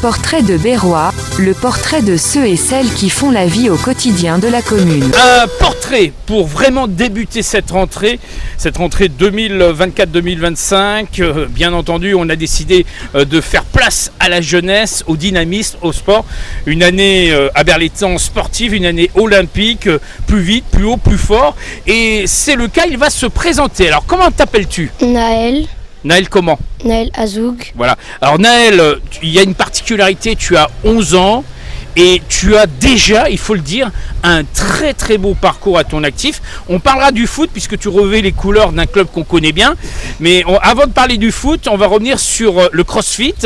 Portrait de Berrois, le portrait de ceux et celles qui font la vie au quotidien de la commune. Un portrait pour vraiment débuter cette rentrée 2024-2025. Bien entendu, on a décidé de faire place à la jeunesse, au dynamisme, au sport. Une année à Berlétan sportive, une année olympique, plus vite, plus haut, plus fort. Et c'est le cas, il va se présenter. Alors comment t'appelles-tu ? Naël. Naël comment ? Naël Azoug. Voilà. Alors Naël, il y a une particularité, tu as 11 ans et tu as déjà, il faut le dire, un très très beau parcours à ton actif. On parlera du foot puisque tu revêts les couleurs d'un club qu'on connaît bien. Mais avant de parler du foot, on va revenir sur le CrossFit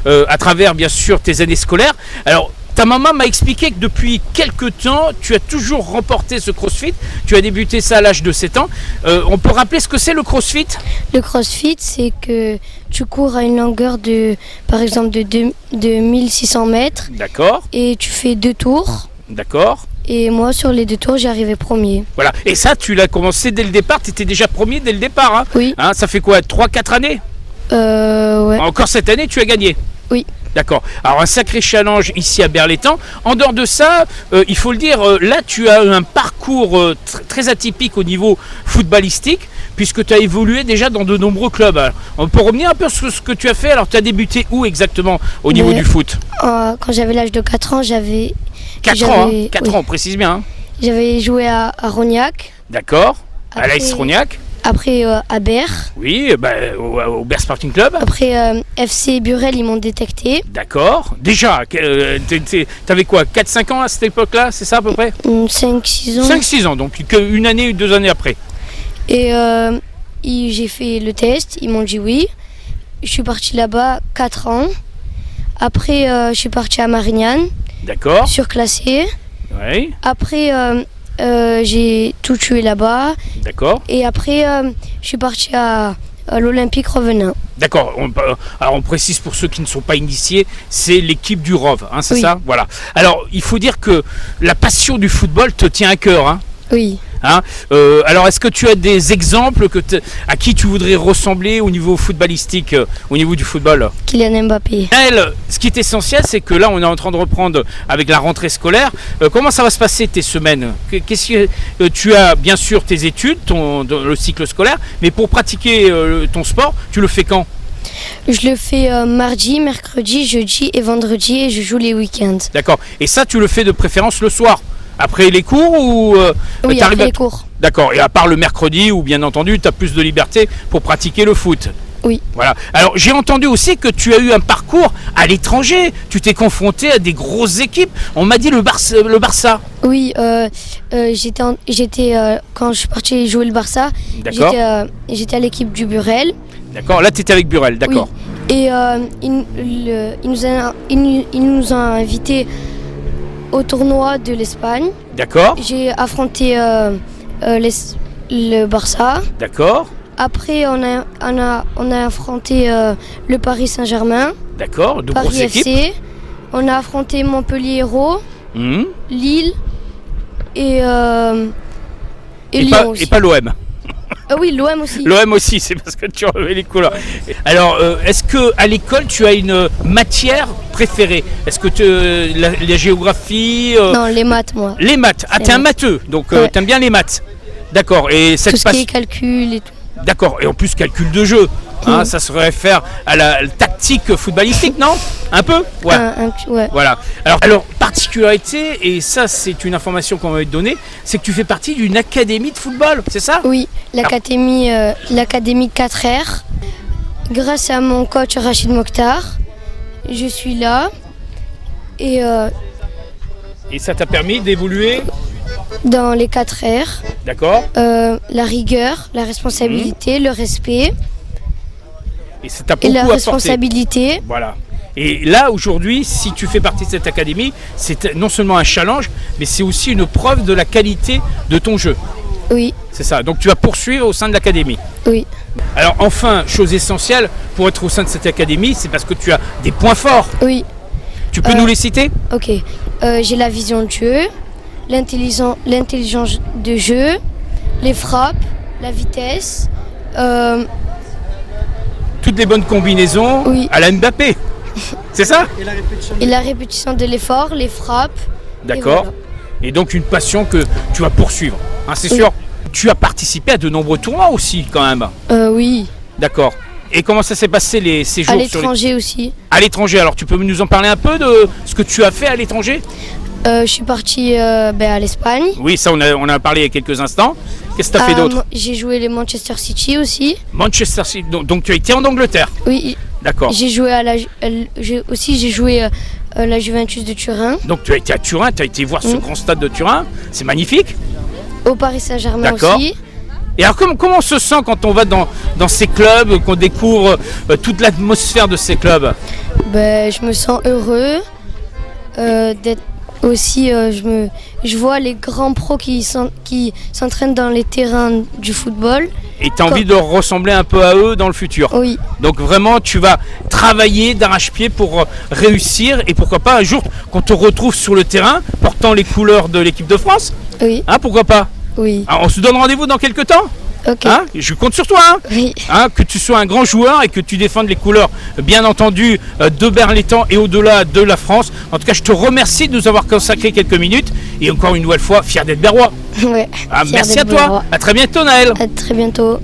à travers bien sûr tes années scolaires. Alors ta maman m'a expliqué que depuis quelques temps, tu as toujours remporté ce CrossFit. Tu as débuté ça à l'âge de 7 ans. On peut rappeler ce que c'est le CrossFit ? Le CrossFit, c'est que tu cours à une longueur de, par exemple, de 1600 mètres. D'accord. Et tu fais 2 tours. D'accord. Et moi, sur les 2 tours, j'ai arrivé premier. Voilà. Et ça, tu l'as commencé dès le départ. Tu étais déjà premier dès le départ. Hein. Oui. Hein, ça fait quoi, 3-4 années ? Ouais. Encore cette année, tu as gagné ? Oui. D'accord. Alors un sacré challenge ici à Berlétan. En dehors de ça, il faut le dire, là tu as un parcours très atypique au niveau footballistique, puisque tu as évolué déjà dans de nombreux clubs. Alors, on peut revenir un peu sur ce que tu as fait. Alors tu as débuté où exactement au niveau du foot ? Quand j'avais l'âge de 4 ans, 4 ans, hein, 4 ans, précise bien. Hein. J'avais joué à Rognac. D'accord. À Après- l'AS Rognac. Après à Berre. Oui, au Berre Sporting Club. Après FC Burel, ils m'ont détecté. D'accord. Déjà, t'avais quoi, 4-5 ans à cette époque-là, c'est ça à peu près ? 5-6 ans. 5-6 ans, donc une année ou 2 années après. Et j'ai fait le test, ils m'ont dit oui. Je suis partie là-bas 4 ans. Après, je suis partie à Marignane, D'accord. surclassée. Oui, Après, j'ai tout tué là-bas. d'accord. Et après, je suis partie à l'Olympique Revenin. D'accord. Alors on précise pour ceux qui ne sont pas initiés, c'est l'équipe du ROV, hein, c'est Oui. ça ? Voilà. Alors il faut dire que la passion du football te tient à cœur, hein ? Oui. Hein, alors est-ce que tu as des exemples à qui tu voudrais ressembler au niveau footballistique, au niveau du football ? Kylian Mbappé. Elle, ce qui est essentiel, c'est que là on est en train de reprendre avec la rentrée scolaire. Comment ça va se passer tes semaines ? Tu as bien sûr tes études, le cycle scolaire, mais pour pratiquer ton sport, tu le fais quand ? Je le fais mardi, mercredi, jeudi et vendredi et je joue les week-ends. D'accord. Et ça, tu le fais de préférence le soir ? Après les cours ou Oui, t'arrives après les cours. D'accord. Et à part le mercredi où bien entendu tu as plus de liberté pour pratiquer le foot. Oui. Voilà. Alors j'ai entendu aussi que tu as eu un parcours à l'étranger. Tu t'es confronté à des grosses équipes. On m'a dit le Barça. Oui, j'étais quand je suis partie jouer le Barça, D'accord. j'étais à l'équipe du Burel. D'accord. Là tu étais avec Burel. D'accord. Oui. Et il nous a invités au tournoi de l'Espagne. D'accord. J'ai affronté le Barça. D'accord. Après, on a affronté le Paris Saint-Germain, D'accord. De grosses Paris équipes. FC. On a affronté Montpellier Hérault, Mhm. Lille et Lyon pas, aussi. et pas l'OM. Ah oui, l'OM aussi. L'OM aussi, c'est parce que tu revais les couleurs. Alors, est-ce que à l'école tu as une matière préférée ? Est-ce que la géographie Non, les maths, moi. Les maths. Ah, Les t'es un maths. matheux, donc Ouais. t'aimes bien les maths. D'accord. Et Tout cette ce qui est calcul et tout. D'accord. Et en plus calcul de jeu. Hein, ça se réfère à la tactique footballistique, non ? Un peu ? Ouais. Ouais. Voilà. Alors, particularité, et ça c'est une information qu'on va te donner, c'est que tu fais partie d'une académie de football, c'est ça ? Oui, l'académie 4R. Grâce à mon coach Rachid Mokhtar, je suis là. Et Et ça t'a permis d'évoluer, dans les 4R, d'accord ? la rigueur, la responsabilité, le respect Et ça t'a et beaucoup la apporté. responsabilité. Voilà. Et là, aujourd'hui, si tu fais partie de cette académie, c'est non seulement un challenge, mais c'est aussi une preuve de la qualité de ton jeu. Oui, C'est ça. Donc tu vas poursuivre au sein de l'académie. oui. Alors enfin, chose essentielle, pour être au sein de cette académie, c'est parce que tu as des points forts. Oui, Tu peux nous les citer ? ok. J'ai la vision de jeu, l'intelligence de jeu, les frappes, la vitesse, Toutes les bonnes combinaisons Oui. à la Mbappé. C'est ça? Et la répétition de l'effort, les frappes. D'accord. voilà. Et donc une passion que tu vas poursuivre, hein, c'est Oui. sûr. Tu as participé à de nombreux tournois aussi quand même. Oui. D'accord. Et comment ça s'est passé les séjours À sur l'étranger aussi. À l'étranger, alors tu peux nous en parler un peu de ce que tu as fait à l'étranger? Je suis partie à l'Espagne. Oui, ça on a parlé il y a quelques instants. Qu'est-ce que tu as fait d'autre? J'ai joué les Manchester City aussi. Manchester City, donc tu as été en Angleterre. Oui. D'accord. J'ai joué à j'ai joué la Juventus de Turin. Donc tu as été à Turin, tu as été voir ce grand stade de Turin. C'est magnifique. Au Paris Saint-Germain D'accord. aussi. Et alors comment on se sent quand on va dans ces clubs, qu'on découvre toute l'atmosphère de ces clubs? Je me sens heureux d'être aussi. Je vois les grands pros qui s'entraînent dans les terrains du football. Et tu as envie de ressembler un peu à eux dans le futur. Oui. Donc vraiment, tu vas travailler d'arrache-pied pour réussir et pourquoi pas un jour qu'on te retrouve sur le terrain portant les couleurs de l'équipe de France. Oui. Hein, pourquoi pas? Oui. Alors, on se donne rendez-vous dans quelques temps. Ok. Hein, je compte sur toi. Oui. Que tu sois un grand joueur et que tu défendes les couleurs, bien entendu, de Berlétan et au-delà de la France. En tout cas, je te remercie de nous avoir consacré quelques minutes. Et encore une nouvelle fois, fier d'être Berrois. Ouais. Fière Merci à d'être toi. Berrois. À très bientôt, Naël. À très bientôt.